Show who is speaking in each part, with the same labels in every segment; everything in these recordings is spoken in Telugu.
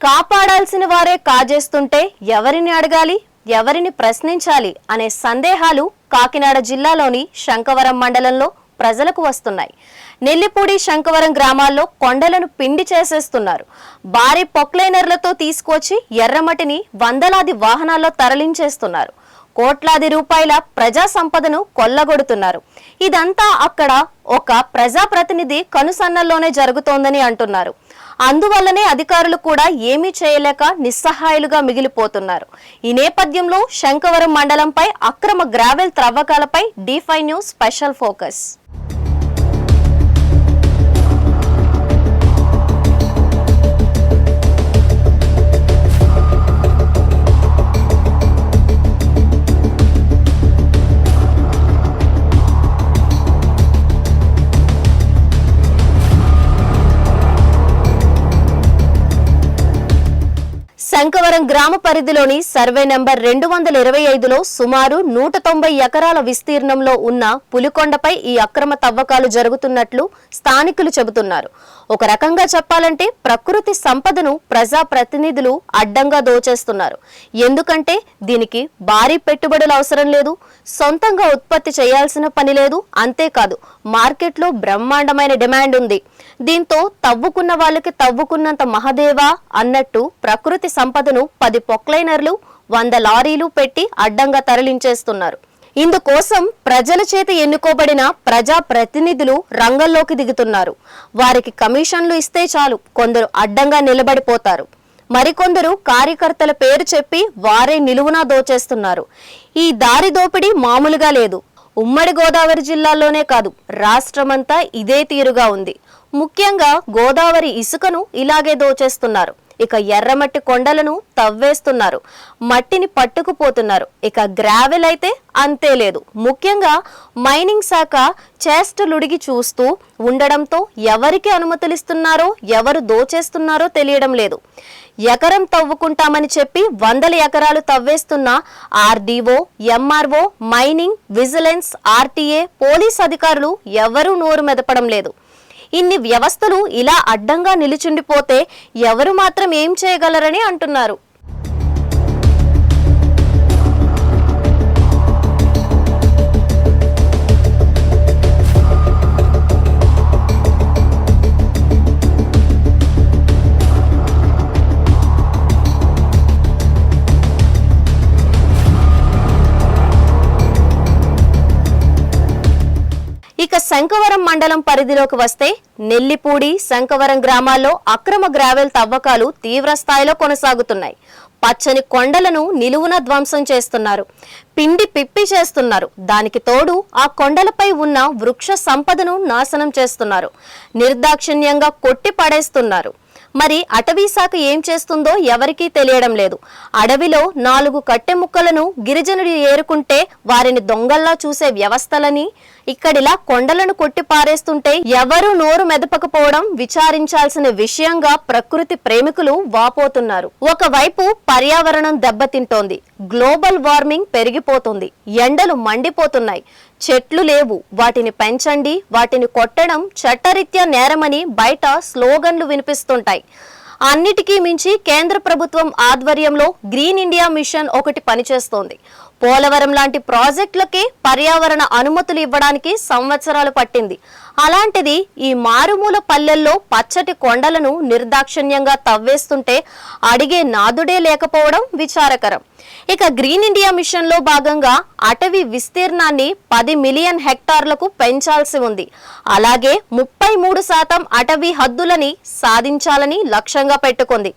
Speaker 1: కాపాడాల్సిన వారే కాజేస్తుంటే ఎవరిని అడగాలి, ఎవరిని ప్రశ్నించాలి అనే సందేహాలు కాకినాడ జిల్లాలోని శంకవరం మండలంలో ప్రజలకు వస్తున్నాయి. నెల్లిపూడి శంకవరం గ్రామాల్లో కొండలను పిండి చేసేస్తున్నారు. భారీ పొక్లైనర్లతో తీసుకొచ్చి ఎర్రమట్టిని వందలాది వాహనాల్లో తరలించేస్తున్నారు. కోట్లాది రూపాయల ప్రజా సంపదను కొల్లగొడుతున్నారు. ఇదంతా అక్కడ ఒక ప్రజాప్రతినిధి కనుసన్నల్లోనే జరుగుతోందని అంటున్నారు. అందువల్లనే అధికారులు కూడా ఏమీ చేయలేక నిస్సహాయులుగా మిగిలిపోతున్నారు. ఈ నేపథ్యంలో శంకవరం మండలంపై అక్రమ గ్రావెల్ త్రవ్వకాలపై D5 news special focus. Sankavaram గ్రామ పరిధిలోని సర్వే నెంబర్ 225లో సుమారు 190 ఎకరాల విస్తీర్ణంలో ఉన్న పులికొండపై ఈ అక్రమ తవ్వకాలు జరుగుతున్నట్లు స్థానికులు చెబుతున్నారు. ఒక రకంగా చెప్పాలంటే ప్రకృతి సంపదను ప్రజా ప్రతినిధులు అడ్డంగా దోచేస్తున్నారు. ఎందుకంటే దీనికి భారీ పెట్టుబడులు అవసరం లేదు, సొంతంగా ఉత్పత్తి చేయాల్సిన పని లేదు. అంతేకాదు మార్కెట్లో బ్రహ్మాండమైన డిమాండ్ ఉంది. దీంతో తవ్వుకున్న వాళ్ళకి తవ్వుకున్నంత మహదేవా అన్నట్టు ప్రకృతి సంపదను 10 పొక్లైనర్లు 100 లారీలు పెట్టి అడ్డంగా తరలించేస్తున్నారు. ఇందుకోసం ప్రజల చేత ఎన్నుకోబడిన ప్రజా ప్రతినిధులు రంగంలోకి దిగుతున్నారు. వారికి కమిషన్లు ఇస్తే చాలు కొందరు అడ్డంగా నిలబడిపోతారు. మరికొందరు కార్యకర్తల పేరు చెప్పి వారే నిలువునా దోచేస్తున్నారు. ఈ దారి దోపిడీ మామూలుగా లేదు. ఉమ్మడి గోదావరి జిల్లాలోనే కాదు రాష్ట్రమంతా ఇదే తీరుగా ఉంది. ముఖ్యంగా గోదావరి ఇసుకను ఇలాగే దోచేస్తున్నారు. ఇక ఎర్రమట్టి కొండలను తవ్వేస్తున్నారు, మట్టిని పట్టుకుపోతున్నారు. ఇక గ్రావెల్ అయితే అంతే లేదు. ముఖ్యంగా మైనింగ్ శాఖ చేష్టలుడిగి చూస్తూ ఉండడంతో ఎవరికి అనుమతులు ఇస్తున్నారో ఎవరు దోచేస్తున్నారో తెలియడం లేదు. ఎకరం తవ్వుకుంటామని చెప్పి 100 ఎకరాలు తవ్వేస్తున్న RDO, MRO, mining, vigilance, RTA, police అధికారులు ఎవరూ నోరు మెదపడం లేదు. ఇన్ని వ్యవస్థలు ఇలా అడ్డంగా నిలుచుండిపోతే ఎవరు మాత్రం ఏం చేయగలరని అంటున్నారు. ఇక శంకవరం మండలం పరిధిలోకి వస్తే నెల్లిపూడి, శంకవరం గ్రామాల్లో అక్రమ గ్రావెల్ తవ్వకాలు తీవ్ర స్థాయిలో కొనసాగుతున్నాయి. పచ్చని కొండలను నిలువున ధ్వంసం చేస్తున్నారు, పిండి పిప్పి చేస్తున్నారు. దానికి తోడు ఆ కొండలపై ఉన్న వృక్ష సంపదను నాశనం చేస్తున్నారు, నిర్దాక్షిణ్యంగా కొట్టి పడేస్తున్నారు. మరి అటవీ శాఖ ఏం చేస్తుందో ఎవరికీ తెలియడం లేదు. అడవిలో 4 కట్టె ముక్కలను గిరిజనులు ఏరుకుంటే వారిని దొంగల్లా చూసే వ్యవస్థలని ఇక్కడిలా కొండలను కొట్టి పారేస్తుంటే ఎవరూ నోరు మెదపకపోవడం విచారించాల్సిన విషయంగా ప్రకృతి ప్రేమికులు వాపోతున్నారు. ఒకవైపు పర్యావరణం దెబ్బతింటోంది, గ్లోబల్ వార్మింగ్ పెరిగిపోతుంది, ఎండలు మండిపోతున్నాయి, చెట్లు లేవు, వాటిని పెంచండి, వాటిని కొట్టడం చట్టరీత్యా నేరమని బయట స్లోగన్లు వినిపిస్తుంటాయి. అన్నిటికీ మించి కేంద్ర ప్రభుత్వం ఆధ్వర్యంలో గ్రీన్ ఇండియా మిషన్ ఒకటి పనిచేస్తోంది. పోలవరం లాంటి ప్రాజెక్టులకే పర్యావరణ అనుమతులు ఇవ్వడానికి సంవత్సరాలు పట్టింది. అలాంటిది ఈ మారుమూల పల్లెల్లో పచ్చటి కొండలను నిర్దాక్షిణ్యంగా తవ్వేస్తుంటే అడిగే నాదుడే లేకపోవడం విచారకరం. ఇక గ్రీన్ ఇండియా మిషన్ లో భాగంగా అటవీ విస్తీర్ణాన్ని 10 మిలియన్ హెక్టార్లకు పెంచాల్సి ఉంది. అలాగే 33% అటవీ హద్దులని సాధించాలని లక్ష్యంగా పెట్టుకుంది.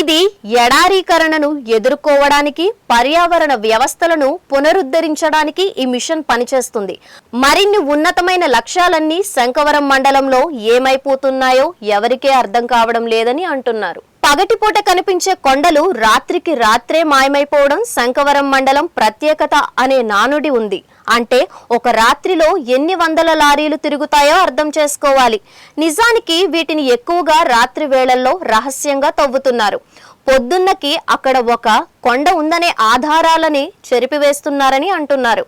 Speaker 1: ఇది ఎడారీకరణను ఎదుర్కోవడానికి, పర్యావరణ వ్యవస్థలను పునరుద్ధరించడానికి ఈ మిషన్ పనిచేస్తుంది. మరిన్ని ఉన్నతమైన లక్ష్యాలన్నీ శంకవరం మండలంలో ఏమైపోతున్నాయో ఎవరికే అర్థం కావడం లేదని అంటున్నారు. పగటిపూట కనిపించే కొండలు రాత్రికి రాత్రే మాయమైపోవడం శంకవరం మండలం ప్రత్యేకత అనే నానుడి ఉంది. అంటే ఒక రాత్రిలో ఎన్ని వందల లారీలు తిరుగుతాయో అర్థం చేసుకోవాలి. నిజానికి వీటిని ఎక్కువగా రాత్రి వేళల్లో రహస్యంగా తవ్వుతున్నారు. పొద్దున్నకి అక్కడ ఒక కొండ ఉందనే ఆధారాలని చెరిపివేస్తున్నారని అంటున్నారు.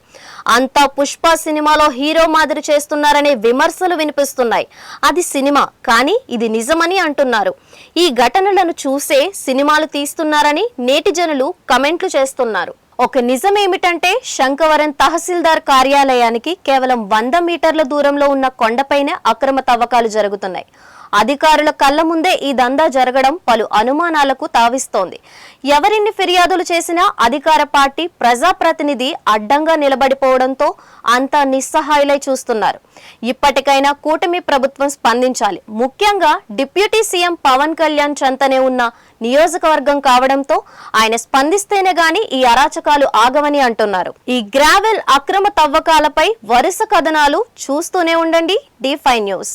Speaker 1: అంతా పుష్ప సినిమాలో హీరో మాదిరి చేస్తున్నారనే విమర్శలు వినిపిస్తున్నాయి. అది సినిమా, కానీ ఇది నిజమని అంటున్నారు. ఈ ఘటనలను చూసే సినిమాలు తీస్తున్నారని నేటిజనులు కమెంట్లు చేస్తున్నారు. ఒక నిజమేమిటంటే శంకవరం తహసీల్దార్ కార్యాలయానికి కేవలం 100 మీటర్ల దూరంలో ఉన్న కొండపైనే అక్రమ తవ్వకాలు జరుగుతున్నాయి. అధికారుల కళ్ళ ముందే ఈ దందా జరగడం పలు అనుమానాలకు తావిస్తోంది. ఎవరిన్ని ఫిర్యాదులు చేసినా అధికార పార్టీ ప్రజాప్రతినిధి అడ్డంగా నిలబడిపోవడంతో అంతా నిస్సహాయులై చూస్తున్నారు. ఇప్పటికైనా కూటమి ప్రభుత్వం స్పందించాలి. ముఖ్యంగా డిప్యూటీ సీఎం పవన్ కళ్యాణ్ చెంతనే ఉన్న నియోజకవర్గం కావడంతో ఆయన స్పందిస్తేనే గాని ఈ అరాచకాలు ఆగవని అంటున్నారు. ఈ గ్రావెల్ అక్రమ తవ్వకాలపై వరుస కథనాలు చూస్తూనే ఉండండి D5 న్యూస్.